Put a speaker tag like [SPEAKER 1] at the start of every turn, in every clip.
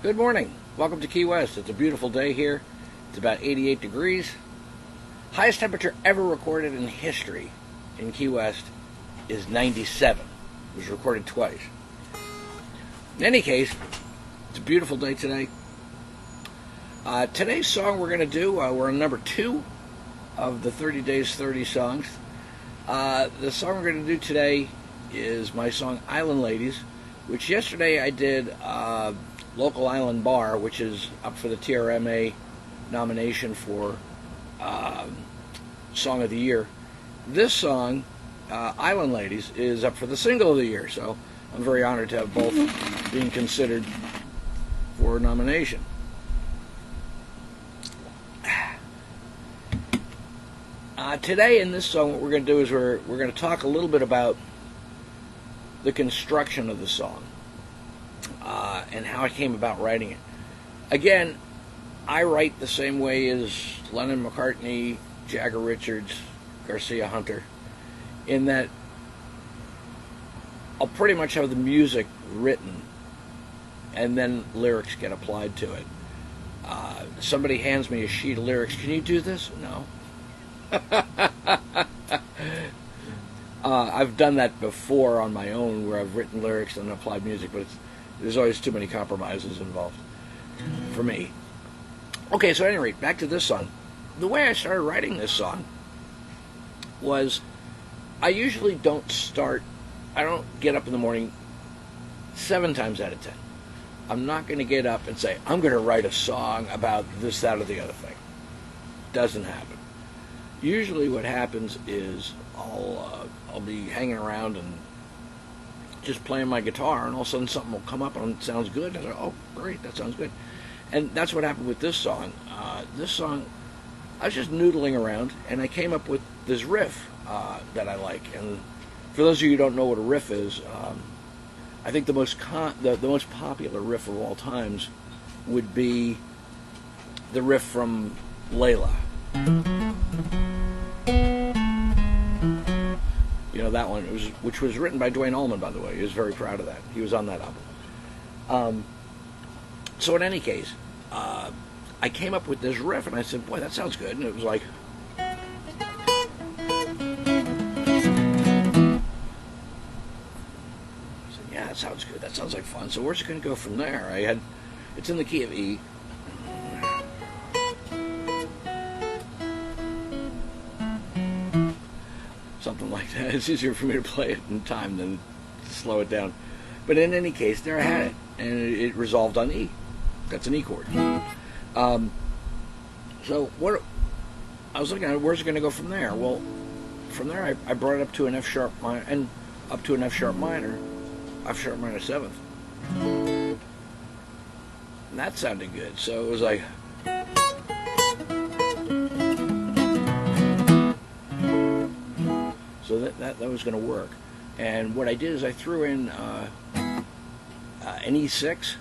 [SPEAKER 1] Good morning. Welcome to Key West. It's a beautiful day here. It's about 88 degrees. Highest temperature ever recorded in history in Key West is 97. It was recorded twice. In any case, it's a beautiful day today. Today's song we're going to do, we're on number 2 of the 30 Days, 30 Songs. The song we're going to do today is my song Island Ladies, which yesterday I did Local Island Bar, which is up for the TRMA nomination for Song of the Year. This song, Island Ladies, is up for the Single of the Year, so I'm very honored to have both being considered for nomination. Today in this song, what we're going to do is we're going to talk a little bit about the construction of the song and how I came about writing it. Again, I write the same way as Lennon, McCartney, Jagger, Richards, Garcia, Hunter, in that I'll pretty much have the music written and then lyrics get applied to it. Somebody hands me a sheet of lyrics. Can you do this? No. I've done that before on my own, where I've written lyrics and applied music, but there's always too many compromises involved for me. Okay, so at any rate, back to this song. The way I started writing this song was I usually don't get up in the morning 7 times out of 10. I'm not going to get up and say, I'm going to write a song about this, that, or the other thing. Doesn't happen. Usually what happens is I'll be hanging around and just playing my guitar, and all of a sudden something will come up and it sounds good. And I go, oh, great, that sounds good. And that's what happened with this song. This song, I was just noodling around, and I came up with this riff that I like. And for those of you who don't know what a riff is, I think the most popular riff of all times would be the riff from Layla. You know, that one, which was written by Duane Allman, by the way. He was very proud of that. He was on that album. So in any case, I came up with this riff, and I said, boy, that sounds good. And it was like, I said, yeah, that sounds good. That sounds like fun. So where's it going to go from there? It's in the key of E. Something like that. It's easier for me to play it in time than to slow it down. But in any case, there I had it. And it resolved on E. That's an E chord. So what I was looking at, where's it going to go from there? Well, from there I brought it up to an F sharp minor, and up to an F sharp minor 7th. And that sounded good. So it was like, so that was going to work. And what I did is I threw in an E6,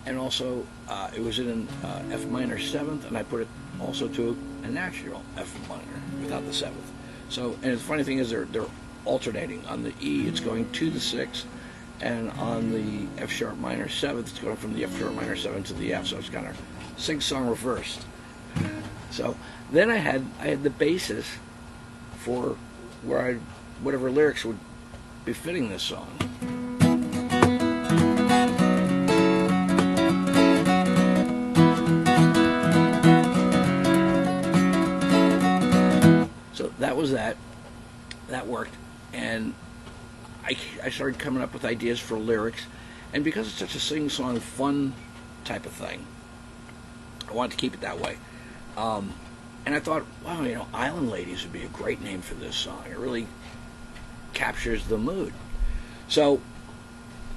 [SPEAKER 1] and also it was in an F minor 7th, and I put it also to a natural F minor without the 7th. So, and the funny thing is they're alternating. On the E, it's going to the 6th, and on the F sharp minor 7th, it's going from the F sharp minor 7 to the F. So it's kind of sing-song reversed. So then I had the basis for whatever lyrics would be fitting this song. So that was that. That worked. And I started coming up with ideas for lyrics. And because it's such a sing-song fun type of thing, I wanted to keep it that way. And I thought, wow, Island Ladies would be a great name for this song. It really captures the mood. So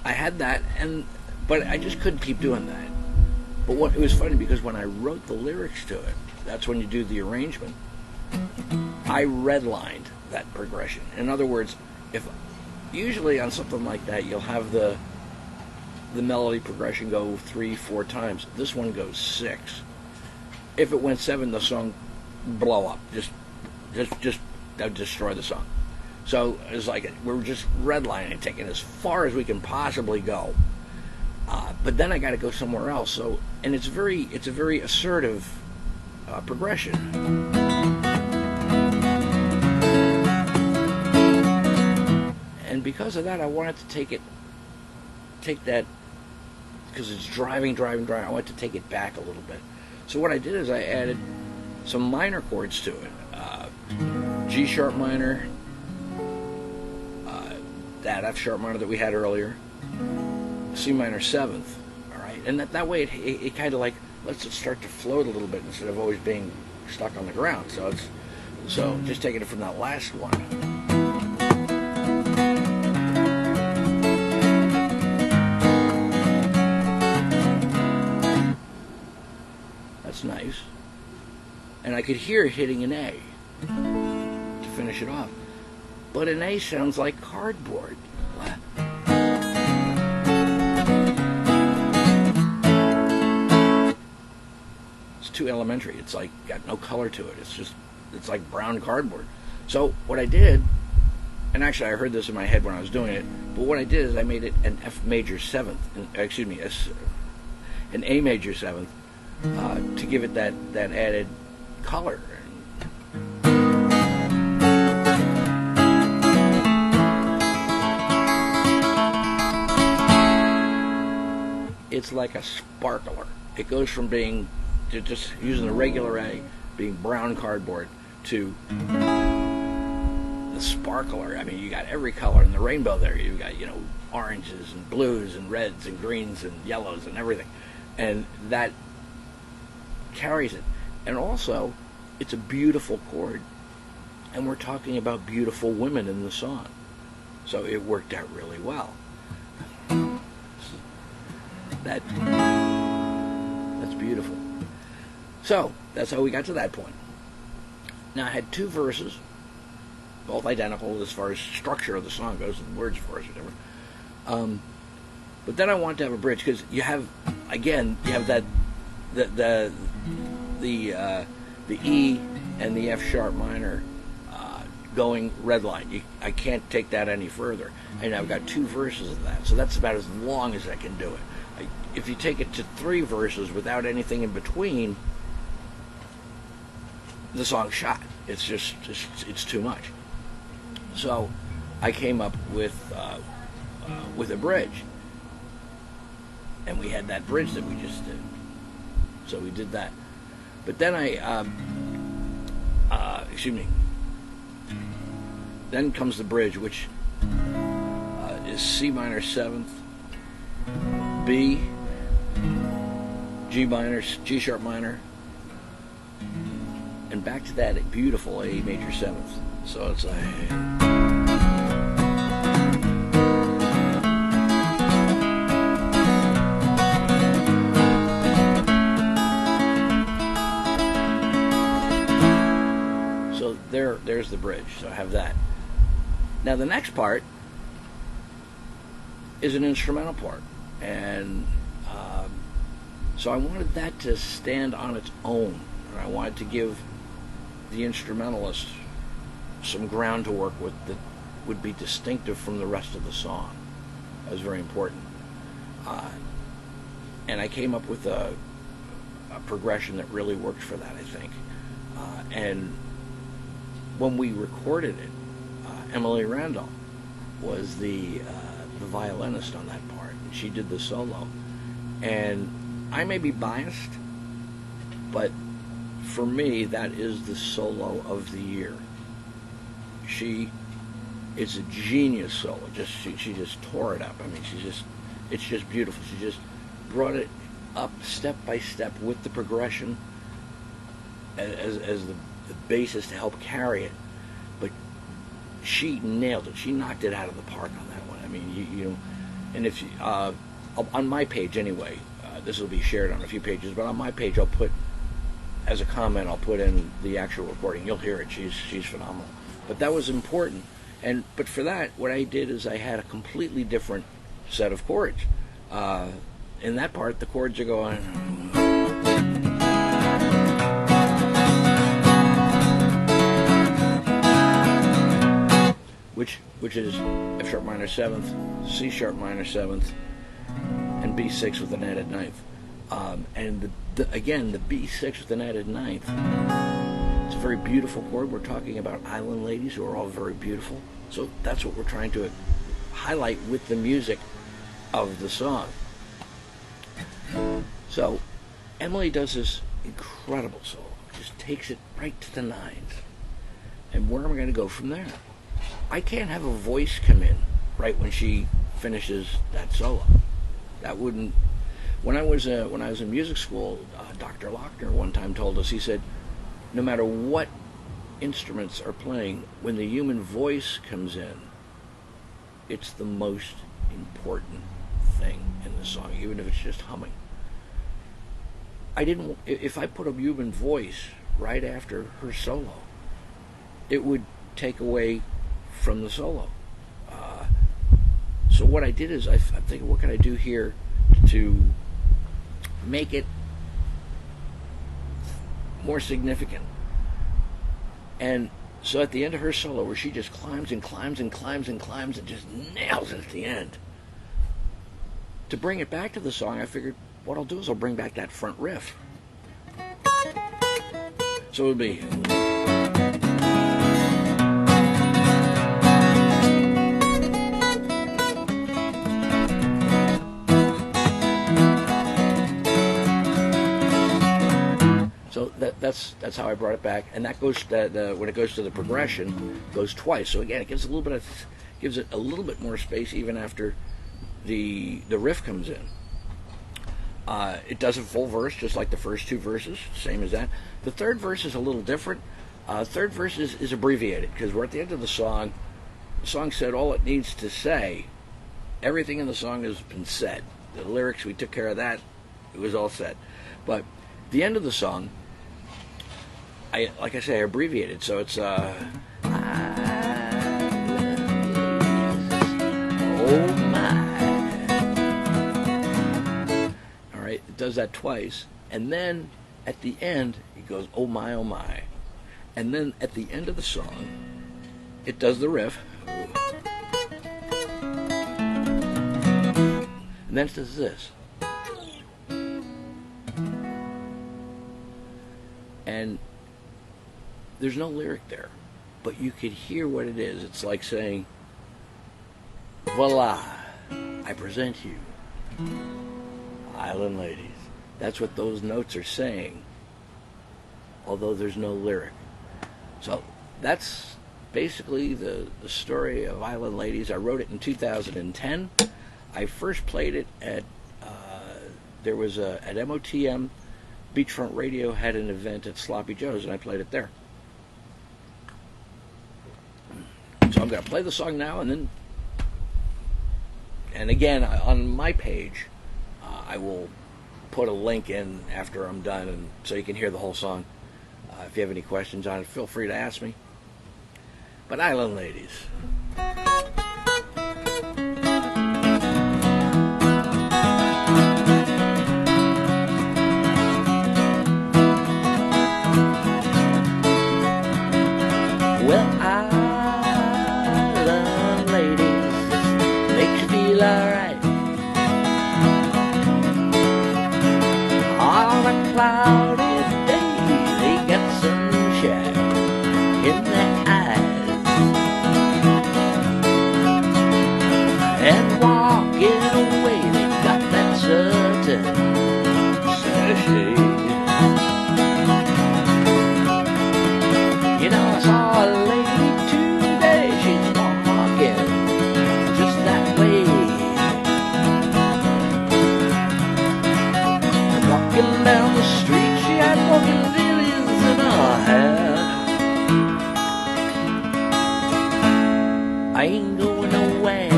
[SPEAKER 1] I had that, but I just couldn't keep doing that. But it was funny, because when I wrote the lyrics to it, that's when you do the arrangement, I redlined that progression. In other words, usually on something like that, you'll have the melody progression go 3-4 times. This one goes 6. If it went 7, the song blow up. Just that would destroy the song. So it's like we're just redlining, taking as far as we can possibly go. But then I got to go somewhere else. So, and it's a very assertive progression. And because of that, I wanted to take that, because it's driving. I wanted to take it back a little bit. So what I did is I added some minor chords to it. G sharp minor, that F sharp minor that we had earlier, C minor 7th, all right? And that way it kind of like lets it start to float a little bit instead of always being stuck on the ground. So just taking it from that last one. That's nice. And I could hear it hitting an A to finish it off. But an A sounds like cardboard. It's too elementary. It's like got no color to it. It's like brown cardboard. So what I did, and actually I heard this in my head when I was doing it, but what I did is I made it an F major 7th, an A major 7th, to give it that added color. It's like a sparkler. It goes from being just using a regular A, being brown cardboard, to the sparkler. I mean, you got every color in the rainbow there. You got, oranges and blues and reds and greens and yellows and everything. And that carries it. And also, it's a beautiful chord. And we're talking about beautiful women in the song. So it worked out really well. That's beautiful. So that's how we got to that point. Now I had 2 verses, both identical as far as structure of the song goes, and words, of course, are different. But then I wanted to have a bridge, because you have that the E and the F sharp minor going red line. I can't take that any further, and I've got 2 verses of that, so that's about as long as I can do it. If you take it to 3 verses without anything in between, the song's shot. It's too much. So I came up with a bridge, and we had that bridge that we just did. So we did that. But then then comes the bridge, which is C minor 7th, B, G minor, G sharp minor, and back to that beautiful A major 7th. So it's so there's the bridge. So I have that. Now the next part is an instrumental part, and so I wanted that to stand on its own, and I wanted to give the instrumentalist some ground to work with that would be distinctive from the rest of the song. That was very important. And I came up with a progression that really worked for that, I think. And when we recorded it, Emily Randall was the violinist on that part, and she did the solo. And I may be biased, but for me, that is the solo of the year. She is a genius solo. She just tore it up. I mean, it's just beautiful. She just brought it up step by step with the progression as the basis to help carry it. But she nailed it. She knocked it out of the park on that one. I mean, and if you, on my page anyway, this will be shared on a few pages, but on my page I'll put, as a comment, I'll put in the actual recording. You'll hear it. She's phenomenal. But that was important. But for that, what I did is I had a completely different set of chords. In that part, the chords are going, which is F sharp minor 7th, C sharp minor 7th, and B6 with an added ninth. And again, the B6 with an added ninth. It's a very beautiful chord. We're talking about island ladies who are all very beautiful. So that's what we're trying to highlight with the music of the song. So Emily does this incredible solo. Just takes it right to the nines. And where am I going to go from there? I can't have a voice come in right when she finishes that solo. That wouldn't. When I was in music school, Dr. Lochner one time told us, he said, no matter what instruments are playing, when the human voice comes in, it's the most important thing in the song, even if it's just humming. If I put a human voice right after her solo, it would take away from the solo. So what I did is I'm thinking, what can I do here to make it more significant? And so at the end of her solo, where she just climbs and climbs and climbs and climbs and just nails it at the end, to bring it back to the song, I figured what I'll do is I'll bring back that front riff. So it would be... So that's how I brought it back, and that goes when it goes to the progression, goes twice. So again, it gives it a little bit more space even after the riff comes in. It does a full verse just like the first two verses, same as that. The third verse is a little different. Third verse is abbreviated because we're at the end of the song. The song said all it needs to say. Everything in the song has been said. The lyrics, we took care of that. It was all said. But the end of the song, I abbreviated, so it's oh my. All right, it does that twice, and then at the end it goes oh my, and then at the end of the song it does the riff, and then it does this. And there's no lyric there, but you could hear what it is. It's like saying, voila, I present you, island ladies. That's what those notes are saying, although there's no lyric. So that's basically the story of Island Ladies. I wrote it in 2010. I first played it at MOTM. Beachfront Radio had an event at Sloppy Joe's, and I played it there. So I'm going to play the song now, and again, on my page, I will put a link in after I'm done, and so you can hear the whole song. If you have any questions on it, feel free to ask me. But Island Ladies. Well, island ladies make you feel alright. On a cloudy day, they got sunshine in their eyes, and walking away, they got that certain sashay. You know, I saw a lady today, she's walking just that way. Walking down the street, she had walking lilies in her hair. I ain't going nowhere.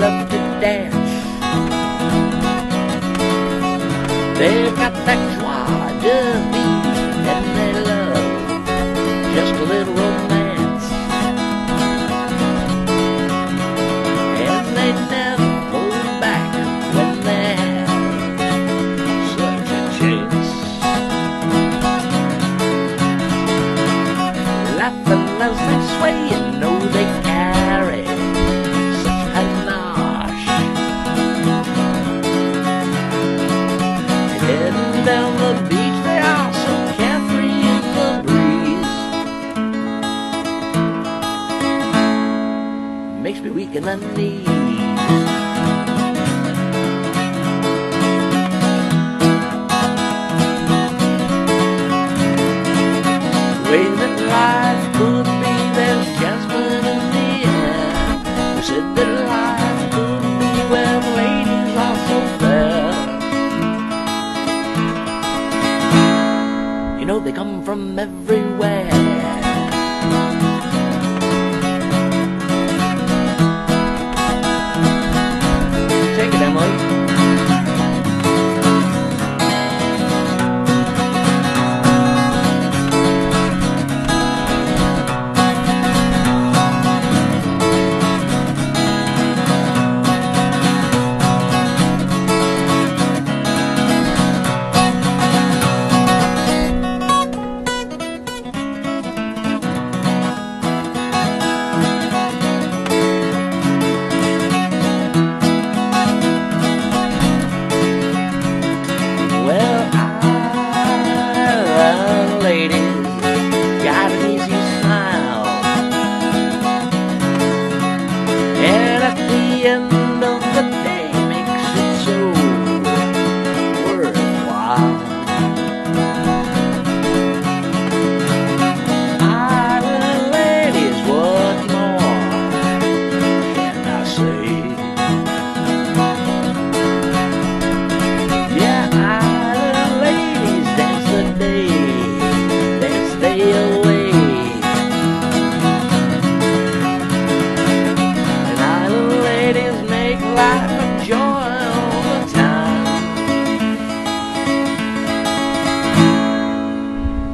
[SPEAKER 1] Love to dance. They've got that joie de vivre, and they love just a little romance, and they never hold back when they have such a Rolling down the beach, they are so carefree in the breeze. Makes me weak in the knees. Way that life could be, there's jasmine in the air. We said that life could be where ladies are so fair. You know they come from everywhere. Take it, Emily.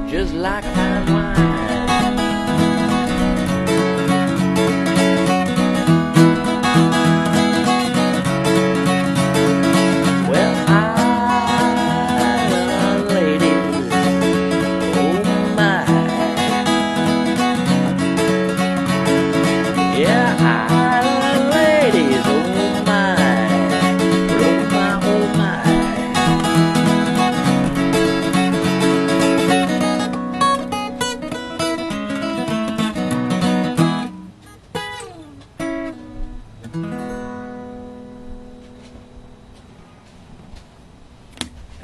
[SPEAKER 1] Just like fine wine. Well, island ladies, oh my. Yeah, island ladies, oh my. Oh my, oh my.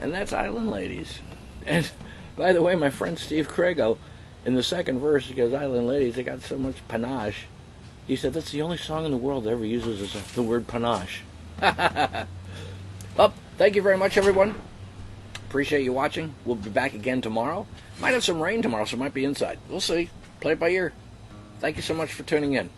[SPEAKER 1] And that's Island Ladies. And by the way, my friend Steve Crago, in the second verse, he goes, Island Ladies, they got so much panache. He said, that's the only song in the world that ever uses the word panache. Well, thank you very much, everyone. Appreciate you watching. We'll be back again tomorrow. Might have some rain tomorrow, so it might be inside. We'll see. Play it by ear. Thank you so much for tuning in.